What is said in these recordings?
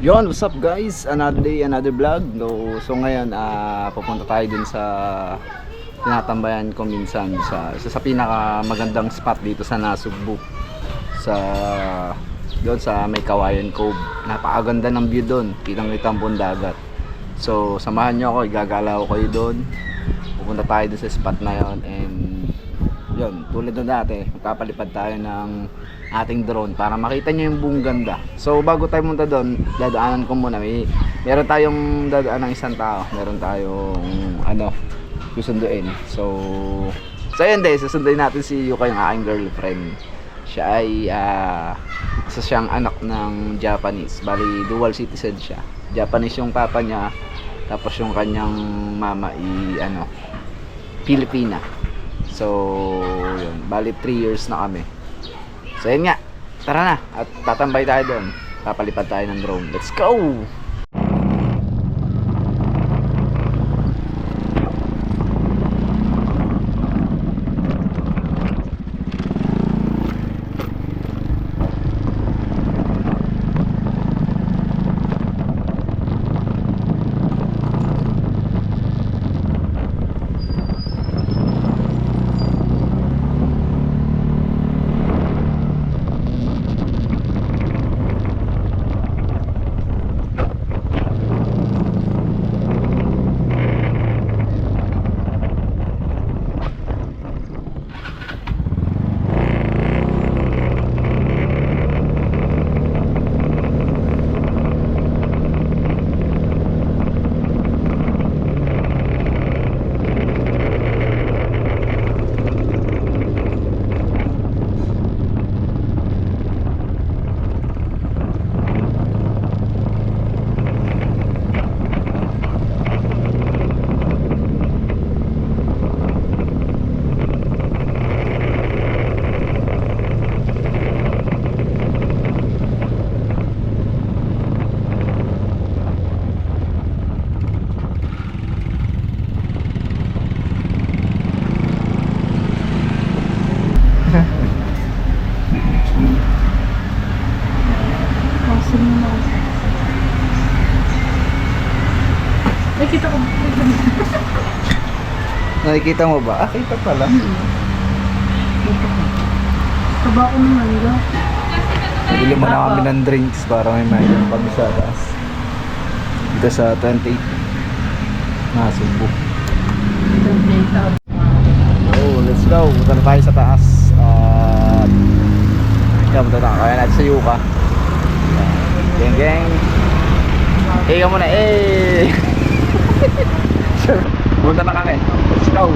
Yon, what's up guys? Another day, another vlog. So ngayon, pupunta tayo dun sa tinatambayan ko minsan sa pinaka magandang spot dito sa Nasugbu. Sa doon sa may Kawayan Cove. Napakaganda ng view doon. Kitang-kita ang buong dagat. So samahan nyo ako, igagala ko kayo doon. Pupunta tayo dun sa spot na yon, and yun, tulad na dati, magpapalipad tayo ng ating drone para makita nyo yung buong ganda. So bago tayo munta doon, dadaanan ko muna, meron tayong dadaan ng isang tao, meron tayong susunduin. So yun din, susunduin natin si Yuka, yung aking girlfriend. Siya ay isa siyang anak ng Japanese, bali dual citizen siya. Japanese yung papa niya, tapos yung kanyang mama Pilipina. So yun, bali 3 years na kami. So yun nga, tara na at tatambay tayo doon. Papalipad tayo ng drone. Let's go! Nakikita ko. Nakikita mo ba? Kita pala. Taba ko ng mangga. Bili muna kami ng drinks para may mainom kami sa taas. Dito sa 28 Nasugbu. Oh, let's go. Punta na tayo sa taas. Punta na. Kaya natin sa Yuka. Geng geng. Higa muna. Punta na kami. Let's go.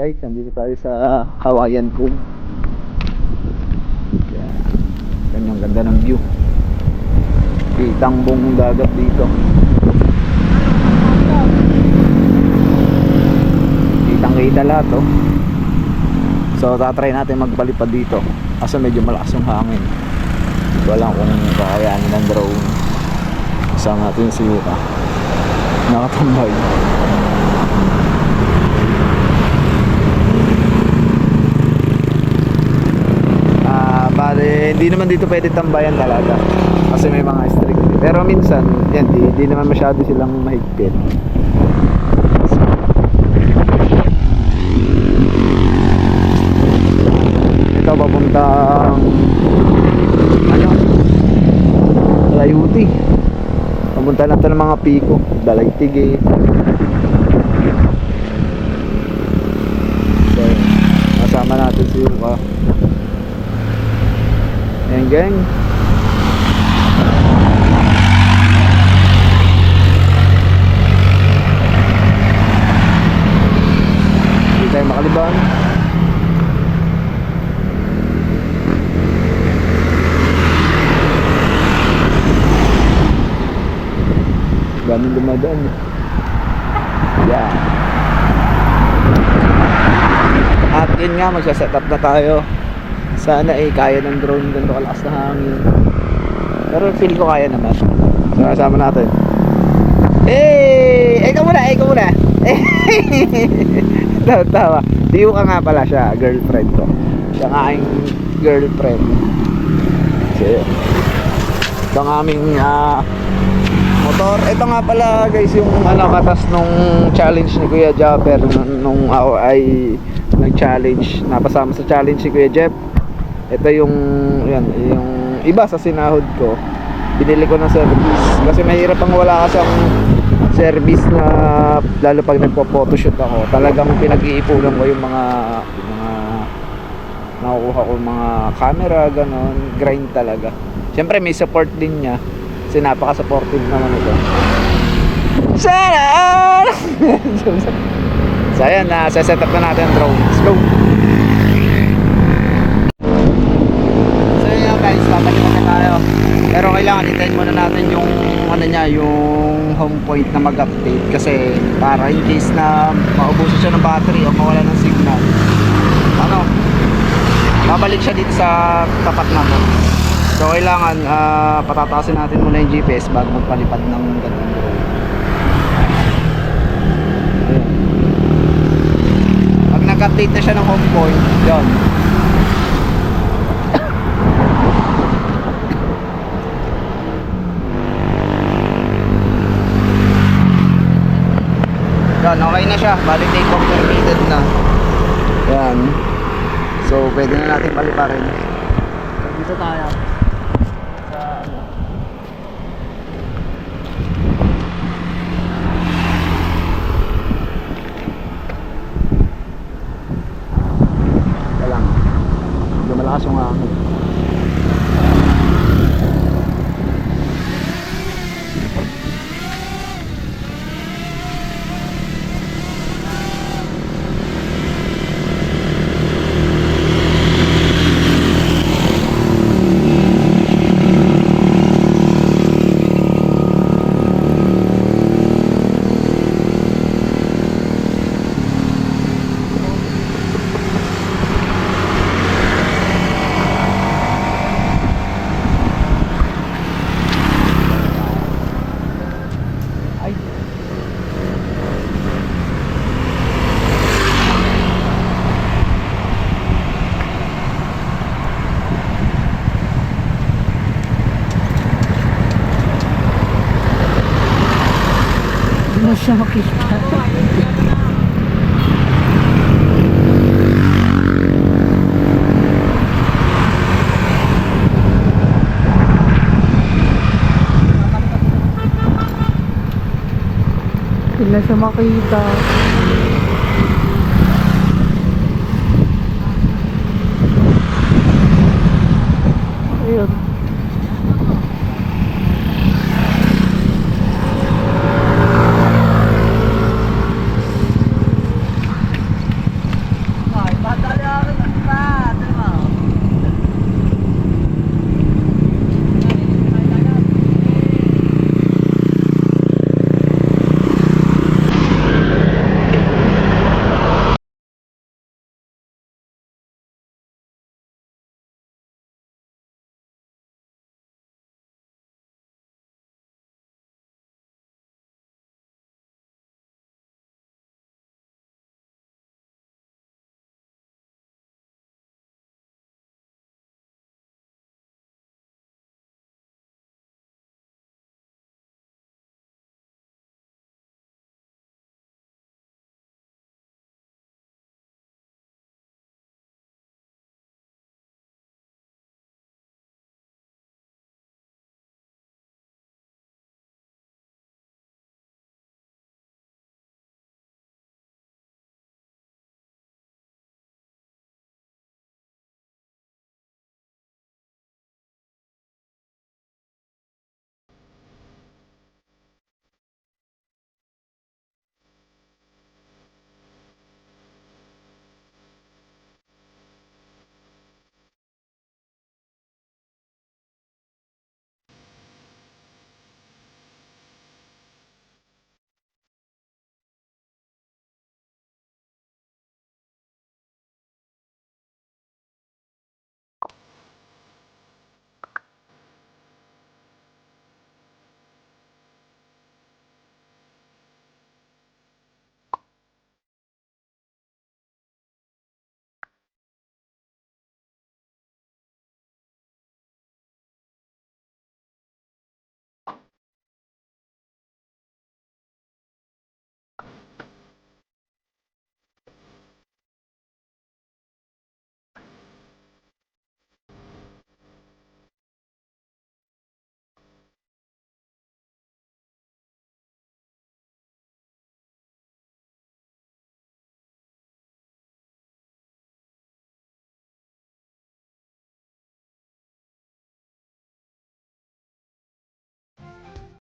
Guys, nandito tayo sa Hawaiian Cove. Yan. Ganyang ganda ng view. Kitang buong dagat dito. Kitang kita lahat oh. So tatry natin magpalipad dito kasi medyo malakas yung hangin. Hindi ko alam kung kakayanin ng drone. Isang natin si Yuka nakatambay. Bale, hindi naman dito pwede tambayan talaga kasi may mga strict. Pero minsan, yan, di naman masyado silang mahigpit. Ito papuntang ano? Layuti. Papunta na ito ng mga piko, Dalaytige. So, kasama natin si Yuka. Ayan gang. Hindi tayo makaliban. Daming dumadaan. Yan. At yun nga, magsa-set up na tayo. Sana kaya ng drone ganito kalakas na hangin. Pero feel ko kaya naman. So kasama natin. Ikaw muna. Tawa. Diyo ka nga pala siya, girlfriend ko. Siya nga aking girlfriend. So yun. Ito ang aming motor. Ito nga pala guys yung katas nung challenge ni Kuya Japper nung ako ay nag-challenge. Napasama sa challenge si Kuya Jeff. Ito yung iba sa sinahod ko. Binili ko ng service kasi mahirap ang wala kasi ang service na lalo pag nagpo-photoshoot ako. Talagang pinag-iipunan ko yung mga nakukuha ko mga camera, ganon, grind talaga. Siyempre may support din niya kasi napaka-supportive naman ito. Sana! So ayan, set up na natin ang drone. Let's go! Guys, babalik na tayo. Pero kailangan hintayin muna natin yung yung home point na mag-update kasi para in case na maubusan siya ng battery o mawala ng signal, babalik siya dito sa tapat na to. So kailangan patataasin natin muna yung GPS bago magpalipad ng ganun drone. Pag nag-update na siya ng home point, yun, okay na siya. Bali take off permitted na. Yan. So pwede na natin paliparin. Dito tayo sa lang. Medyo malakas yung hangin. siya makita. Hindi na siya makita.